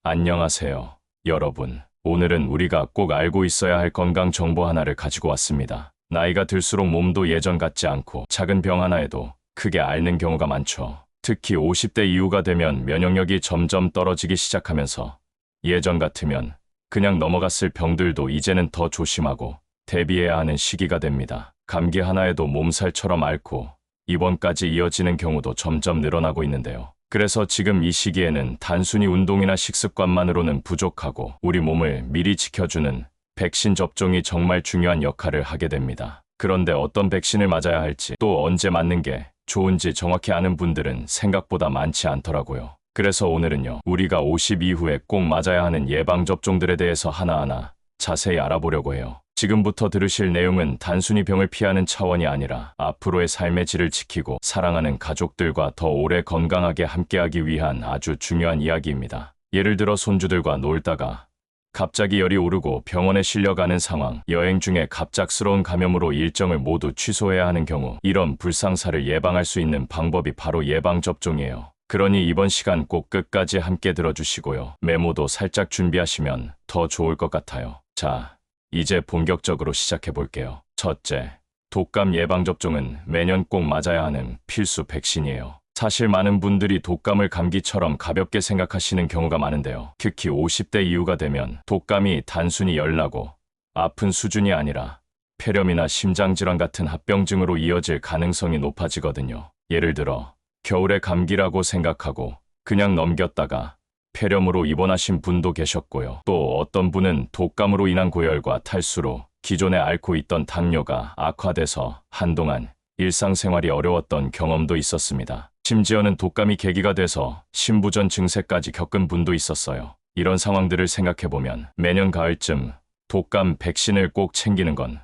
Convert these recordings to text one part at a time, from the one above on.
안녕하세요, 여러분. 오늘은 우리가 꼭 알고 있어야 할 건강 정보 하나를 가지고 왔습니다. 나이가 들수록 몸도 예전 같지 않고 작은 병 하나에도 크게 앓는 경우가 많죠. 특히 50대 이후가 되면 면역력이 점점 떨어지기 시작하면서 예전 같으면 그냥 넘어갔을 병들도 이제는 더 조심하고 대비해야 하는 시기가 됩니다. 감기 하나에도 몸살처럼 앓고 입원까지 이어지는 경우도 점점 늘어나고 있는데요. 그래서 지금 이 시기에는 단순히 운동이나 식습관만으로는 부족하고 우리 몸을 미리 지켜주는 백신 접종이 정말 중요한 역할을 하게 됩니다. 그런데 어떤 백신을 맞아야 할지 또 언제 맞는 게 좋은지 정확히 아는 분들은 생각보다 많지 않더라고요. 그래서 오늘은요, 우리가 50 이후에 꼭 맞아야 하는 예방접종들에 대해서 하나하나 자세히 알아보려고 해요. 지금부터 들으실 내용은 단순히 병을 피하는 차원이 아니라 앞으로의 삶의 질을 지키고 사랑하는 가족들과 더 오래 건강하게 함께하기 위한 아주 중요한 이야기입니다. 예를 들어 손주들과 놀다가 갑자기 열이 오르고 병원에 실려가는 상황, 여행 중에 갑작스러운 감염으로 일정을 모두 취소해야 하는 경우, 이런 불상사를 예방할 수 있는 방법이 바로 예방접종이에요. 그러니 이번 시간 꼭 끝까지 함께 들어주시고요. 메모도 살짝 준비하시면 더 좋을 것 같아요. 자, 이제 본격적으로 시작해 볼게요. 첫째, 독감 예방접종은 매년 꼭 맞아야 하는 필수 백신이에요. 사실 많은 분들이 독감을 감기처럼 가볍게 생각하시는 경우가 많은데요. 특히 50대 이후가 되면 독감이 단순히 열나고 아픈 수준이 아니라 폐렴이나 심장질환 같은 합병증으로 이어질 가능성이 높아지거든요. 예를 들어 겨울에 감기라고 생각하고 그냥 넘겼다가 폐렴으로 입원하신 분도 계셨고요. 또 어떤 분은 독감으로 인한 고열과 탈수로 기존에 앓고 있던 당뇨가 악화돼서 한동안 일상생활이 어려웠던 경험도 있었습니다. 심지어는 독감이 계기가 돼서 신부전 증세까지 겪은 분도 있었어요. 이런 상황들을 생각해보면 매년 가을쯤 독감 백신을 꼭 챙기는 건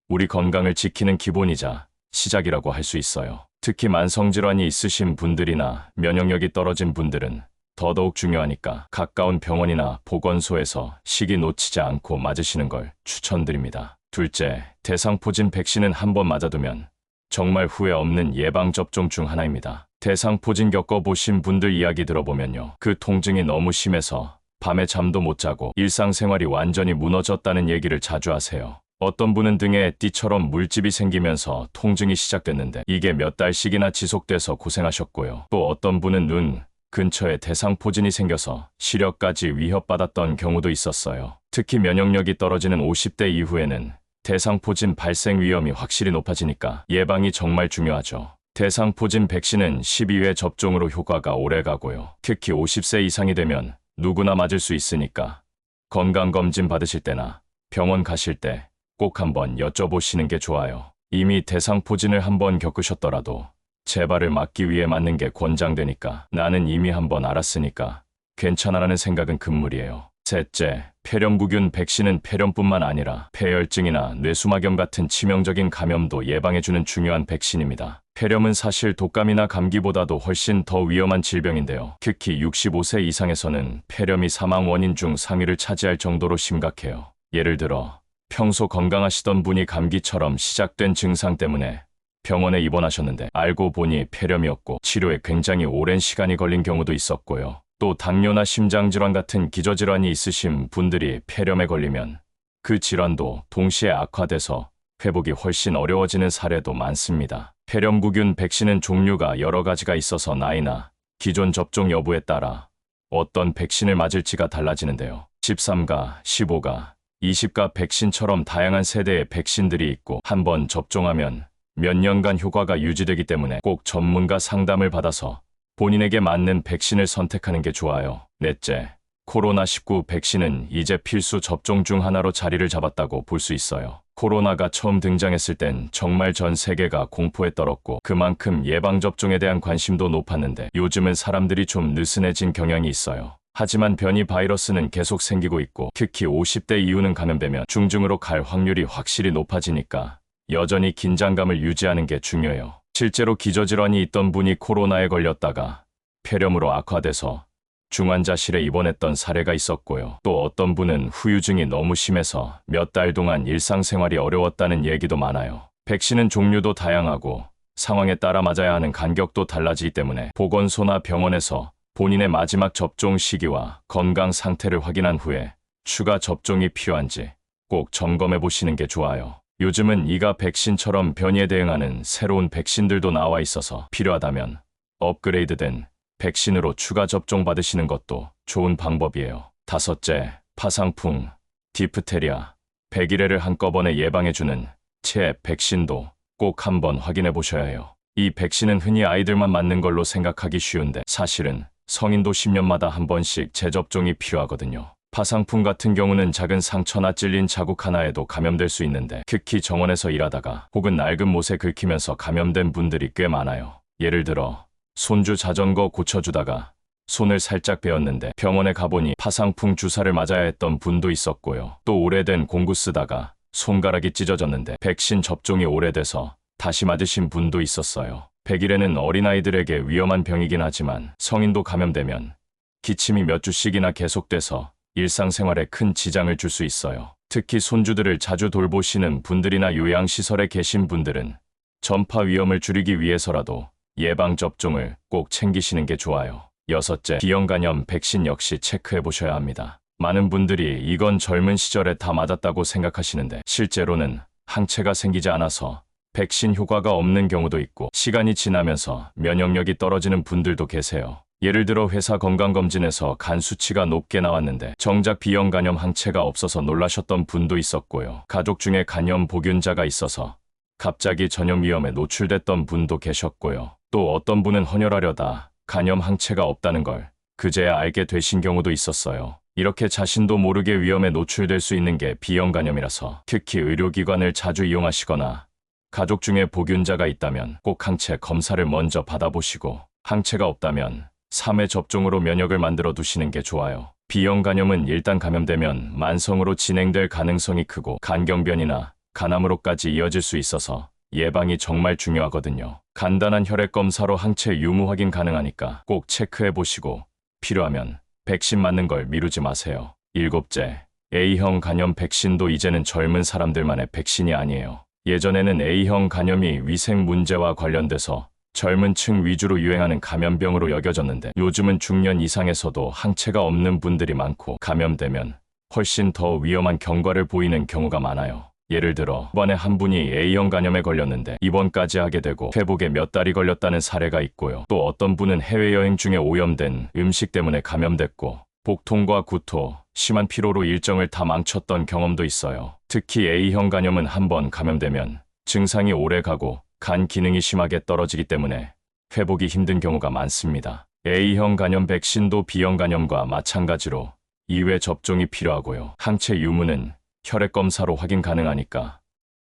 우리 건강을 지키는 기본이자 시작이라고 할 수 있어요. 특히 만성질환이 있으신 분들이나 면역력이 떨어진 분들은 더더욱 중요하니까 가까운 병원이나 보건소에서 시기 놓치지 않고 맞으시는 걸 추천드립니다. 둘째, 대상포진 백신은 한번 맞아두면 정말 후회 없는 예방접종 중 하나입니다. 대상포진 겪어보신 분들 이야기 들어보면요, 그 통증이 너무 심해서 밤에 잠도 못 자고 일상생활이 완전히 무너졌다는 얘기를 자주 하세요. 어떤 분은 등에 띠처럼 물집이 생기면서 통증이 시작됐는데 이게 몇 달씩이나 지속돼서 고생하셨고요. 또 어떤 분은 눈 근처에 대상포진이 생겨서 시력까지 위협받았던 경우도 있었어요. 특히 면역력이 떨어지는 50대 이후에는 대상포진 발생 위험이 확실히 높아지니까 예방이 정말 중요하죠. 대상포진 백신은 12회 접종으로 효과가 오래가고요. 특히 50세 이상이 되면 누구나 맞을 수 있으니까 건강검진 받으실 때나 병원 가실 때 꼭 한번 여쭤보시는 게 좋아요. 이미 대상포진을 한번 겪으셨더라도 재발을 막기 위해 맞는 게 권장되니까 나는 이미 한번 알았으니까 괜찮아라는 생각은 금물이에요. 셋째, 폐렴구균 백신은 폐렴뿐만 아니라 폐혈증이나 뇌수막염 같은 치명적인 감염도 예방해주는 중요한 백신입니다. 폐렴은 사실 독감이나 감기보다도 훨씬 더 위험한 질병인데요. 특히 65세 이상에서는 폐렴이 사망 원인 중 상위를 차지할 정도로 심각해요. 예를 들어 평소 건강하시던 분이 감기처럼 시작된 증상 때문에 병원에 입원하셨는데 알고 보니 폐렴이었고 치료에 굉장히 오랜 시간이 걸린 경우도 있었고요. 또 당뇨나 심장질환 같은 기저질환이 있으신 분들이 폐렴에 걸리면 그 질환도 동시에 악화돼서 회복이 훨씬 어려워지는 사례도 많습니다. 폐렴구균 백신은 종류가 여러 가지가 있어서 나이나 기존 접종 여부에 따라 어떤 백신을 맞을지가 달라지는데요. 13가, 15가, 20가 백신처럼 다양한 세대의 백신들이 있고 한번 접종하면 몇 년간 효과가 유지되기 때문에 꼭 전문가 상담을 받아서 본인에게 맞는 백신을 선택하는 게 좋아요. 넷째, 코로나19 백신은 이제 필수 접종 중 하나로 자리를 잡았다고 볼 수 있어요. 코로나가 처음 등장했을 땐 정말 전 세계가 공포에 떨었고 그만큼 예방접종에 대한 관심도 높았는데 요즘은 사람들이 좀 느슨해진 경향이 있어요. 하지만 변이 바이러스는 계속 생기고 있고 특히 50대 이후는 감염되면 중증으로 갈 확률이 확실히 높아지니까 여전히 긴장감을 유지하는 게 중요해요. 실제로 기저질환이 있던 분이 코로나에 걸렸다가 폐렴으로 악화돼서 중환자실에 입원했던 사례가 있었고요. 또 어떤 분은 후유증이 너무 심해서 몇 달 동안 일상생활이 어려웠다는 얘기도 많아요. 백신은 종류도 다양하고 상황에 따라 맞아야 하는 간격도 달라지기 때문에 보건소나 병원에서 본인의 마지막 접종 시기와 건강 상태를 확인한 후에 추가 접종이 필요한지 꼭 점검해 보시는 게 좋아요. 요즘은 이가 백신처럼 변이에 대응하는 새로운 백신들도 나와 있어서 필요하다면 업그레이드된 백신으로 추가 접종 받으시는 것도 좋은 방법이에요. 다섯째, 파상풍, 디프테리아, 백일해를 한꺼번에 예방해주는 체앱 백신도 꼭 한번 확인해 보셔야 해요. 이 백신은 흔히 아이들만 맞는 걸로 생각하기 쉬운데 사실은 성인도 10년마다 한 번씩 재접종이 필요하거든요. 파상풍 같은 경우는 작은 상처나 찔린 자국 하나에도 감염될 수 있는데 특히 정원에서 일하다가 혹은 낡은 못에 긁히면서 감염된 분들이 꽤 많아요. 예를 들어 손주 자전거 고쳐주다가 손을 살짝 베었는데 병원에 가보니 파상풍 주사를 맞아야 했던 분도 있었고요. 또 오래된 공구 쓰다가 손가락이 찢어졌는데 백신 접종이 오래돼서 다시 맞으신 분도 있었어요. 백일해는 어린아이들에게 위험한 병이긴 하지만 성인도 감염되면 기침이 몇 주씩이나 계속돼서 일상생활에 큰 지장을 줄 수 있어요. 특히 손주들을 자주 돌보시는 분들이나 요양시설에 계신 분들은 전파 위험을 줄이기 위해서라도 예방접종을 꼭 챙기시는 게 좋아요. 여섯째, B형 간염 백신 역시 체크해 보셔야 합니다. 많은 분들이 이건 젊은 시절에 다 맞았다고 생각하시는데 실제로는 항체가 생기지 않아서 백신 효과가 없는 경우도 있고 시간이 지나면서 면역력이 떨어지는 분들도 계세요. 예를 들어 회사 건강검진에서 간 수치가 높게 나왔는데 정작 B형 간염 항체가 없어서 놀라셨던 분도 있었고요. 가족 중에 간염 보균자가 있어서 갑자기 전염 위험에 노출됐던 분도 계셨고요. 또 어떤 분은 헌혈하려다 간염 항체가 없다는 걸 그제야 알게 되신 경우도 있었어요. 이렇게 자신도 모르게 위험에 노출될 수 있는 게 B형 간염이라서 특히 의료기관을 자주 이용하시거나 가족 중에 보균자가 있다면 꼭 항체 검사를 먼저 받아보시고 항체가 없다면 3회 접종으로 면역을 만들어 두시는 게 좋아요. B형 간염은 일단 감염되면 만성으로 진행될 가능성이 크고 간경변이나 간암으로까지 이어질 수 있어서 예방이 정말 중요하거든요. 간단한 혈액 검사로 항체 유무 확인 가능하니까 꼭 체크해 보시고 필요하면 백신 맞는 걸 미루지 마세요. 일곱째, A형 간염 백신도 이제는 젊은 사람들만의 백신이 아니에요. 예전에는 A형 간염이 위생 문제와 관련돼서 젊은 층 위주로 유행하는 감염병으로 여겨졌는데 요즘은 중년 이상에서도 항체가 없는 분들이 많고 감염되면 훨씬 더 위험한 경과를 보이는 경우가 많아요. 예를 들어 이번에 한 분이 A형 간염에 걸렸는데 입원까지 하게 되고 회복에 몇 달이 걸렸다는 사례가 있고요. 또 어떤 분은 해외여행 중에 오염된 음식 때문에 감염됐고 복통과 구토, 심한 피로로 일정을 다 망쳤던 경험도 있어요. 특히 A형 간염은 한번 감염되면 증상이 오래 가고 간 기능이 심하게 떨어지기 때문에 회복이 힘든 경우가 많습니다. A형 간염 백신도 B형 간염과 마찬가지로 2회 접종이 필요하고요. 항체 유무는 혈액 검사로 확인 가능하니까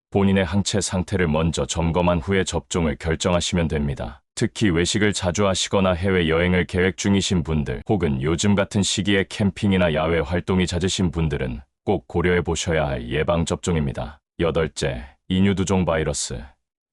본인의 항체 상태를 먼저 점검한 후에 접종을 결정하시면 됩니다. 특히 외식을 자주 하시거나 해외여행을 계획 중이신 분들 혹은 요즘 같은 시기에 캠핑이나 야외 활동이 잦으신 분들은 꼭 고려해 보셔야 할 예방접종입니다. 여덟째, 인유두종 바이러스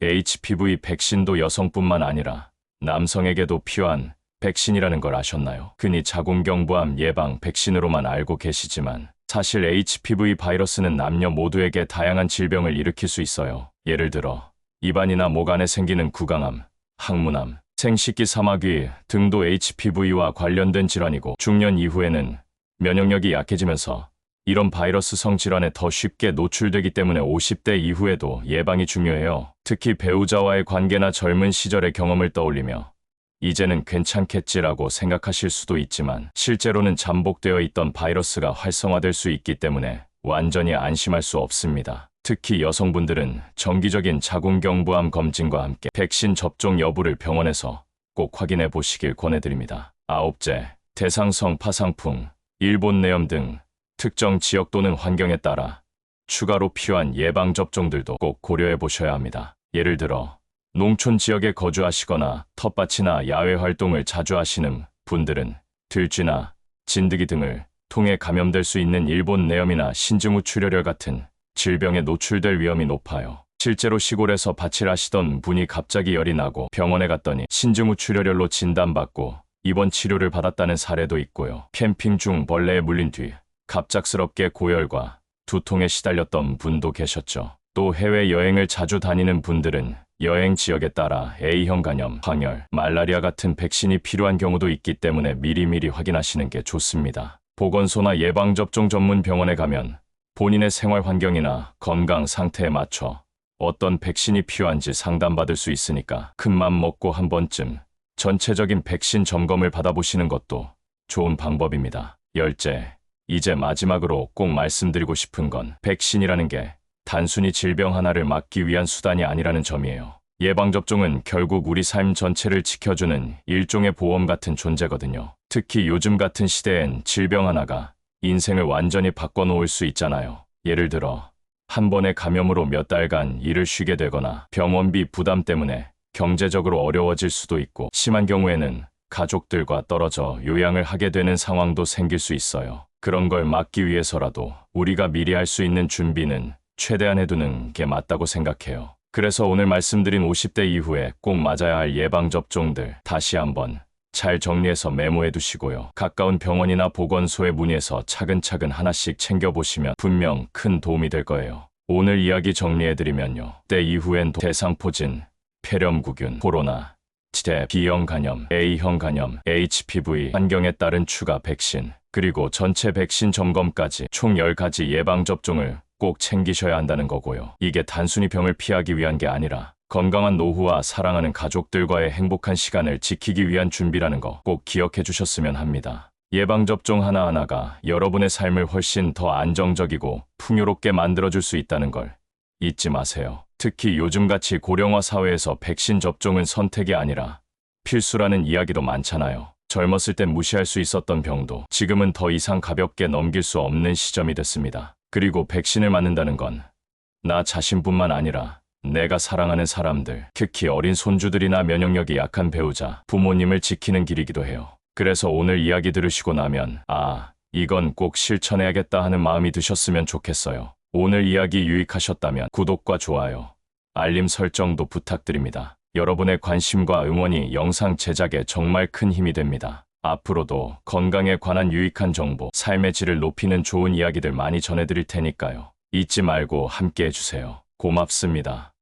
HPV 백신도 여성뿐만 아니라 남성에게도 필요한 백신이라는 걸 아셨나요? 흔히 자궁경부암 예방 백신으로만 알고 계시지만 사실 HPV 바이러스는 남녀 모두에게 다양한 질병을 일으킬 수 있어요. 예를 들어 입안이나 목 안에 생기는 구강암, 항문암, 생식기 사마귀 등도 HPV와 관련된 질환이고 중년 이후에는 면역력이 약해지면서 이런 바이러스성 질환에 더 쉽게 노출되기 때문에 50대 이후에도 예방이 중요해요. 특히 배우자와의 관계나 젊은 시절의 경험을 떠올리며 이제는 괜찮겠지라고 생각하실 수도 있지만 실제로는 잠복되어 있던 바이러스가 활성화될 수 있기 때문에 완전히 안심할 수 없습니다. 특히 여성분들은 정기적인 자궁경부암 검진과 함께 백신 접종 여부를 병원에서 꼭 확인해 보시길 권해드립니다. 아홉째, 대상성 파상풍, 일본내염 등 특정 지역 또는 환경에 따라 추가로 필요한 예방접종들도 꼭 고려해 보셔야 합니다. 예를 들어 농촌 지역에 거주하시거나 텃밭이나 야외 활동을 자주 하시는 분들은 들쥐나 진드기 등을 통해 감염될 수 있는 일본 내염이나 신증후 출혈열 같은 질병에 노출될 위험이 높아요. 실제로 시골에서 밭을 하시던 분이 갑자기 열이 나고 병원에 갔더니 신증후 출혈열로 진단받고 입원 치료를 받았다는 사례도 있고요. 캠핑 중 벌레에 물린 뒤 갑작스럽게 고열과 두통에 시달렸던 분도 계셨죠. 또 해외여행을 자주 다니는 분들은 여행 지역에 따라 A형 간염, 황열, 말라리아 같은 백신이 필요한 경우도 있기 때문에 미리미리 확인하시는 게 좋습니다. 보건소나 예방접종 전문 병원에 가면 본인의 생활 환경이나 건강 상태에 맞춰 어떤 백신이 필요한지 상담받을 수 있으니까 큰맘 먹고 한 번쯤 전체적인 백신 점검을 받아보시는 것도 좋은 방법입니다. 열째, 이제 마지막으로 꼭 말씀드리고 싶은 건 백신이라는 게 단순히 질병 하나를 막기 위한 수단이 아니라는 점이에요. 예방접종은 결국 우리 삶 전체를 지켜주는 일종의 보험 같은 존재거든요. 특히 요즘 같은 시대엔 질병 하나가 인생을 완전히 바꿔놓을 수 있잖아요. 예를 들어 한 번의 감염으로 몇 달간 일을 쉬게 되거나 병원비 부담 때문에 경제적으로 어려워질 수도 있고 심한 경우에는 가족들과 떨어져 요양을 하게 되는 상황도 생길 수 있어요. 그런 걸 막기 위해서라도 우리가 미리 할 수 있는 준비는 최대한 해두는 게 맞다고 생각해요. 그래서 오늘 말씀드린 50대 이후에 꼭 맞아야 할 예방접종들 다시 한번 잘 정리해서 메모해 두시고요. 가까운 병원이나 보건소에 문의해서 차근차근 하나씩 챙겨보시면 분명 큰 도움이 될 거예요. 오늘 이야기 정리해드리면요. 때 이후엔 대상포진, 폐렴구균, 코로나, 치대, B형 간염, A형 간염, HPV, 환경에 따른 추가 백신, 그리고 전체 백신 점검까지 총 10가지 예방접종을 꼭 챙기셔야 한다는 거고요. 이게 단순히 병을 피하기 위한 게 아니라 건강한 노후와 사랑하는 가족들과의 행복한 시간을 지키기 위한 준비라는 거 꼭 기억해 주셨으면 합니다. 예방접종 하나하나가 여러분의 삶을 훨씬 더 안정적이고 풍요롭게 만들어줄 수 있다는 걸 잊지 마세요. 특히 요즘같이 고령화 사회에서 백신 접종은 선택이 아니라 필수라는 이야기도 많잖아요. 젊었을 땐 무시할 수 있었던 병도 지금은 더 이상 가볍게 넘길 수 없는 시점이 됐습니다. 그리고 백신을 맞는다는 건 나 자신뿐만 아니라 내가 사랑하는 사람들, 특히 어린 손주들이나 면역력이 약한 배우자, 부모님을 지키는 길이기도 해요. 그래서 오늘 이야기 들으시고 나면 이건 꼭 실천해야겠다 하는 마음이 드셨으면 좋겠어요. 오늘 이야기 유익하셨다면 구독과 좋아요, 알림 설정도 부탁드립니다. 여러분의 관심과 응원이 영상 제작에 정말 큰 힘이 됩니다. 앞으로도 건강에 관한 유익한 정보, 삶의 질을 높이는 좋은 이야기들 많이 전해드릴 테니까요. 잊지 말고 함께 해주세요. 고맙습니다.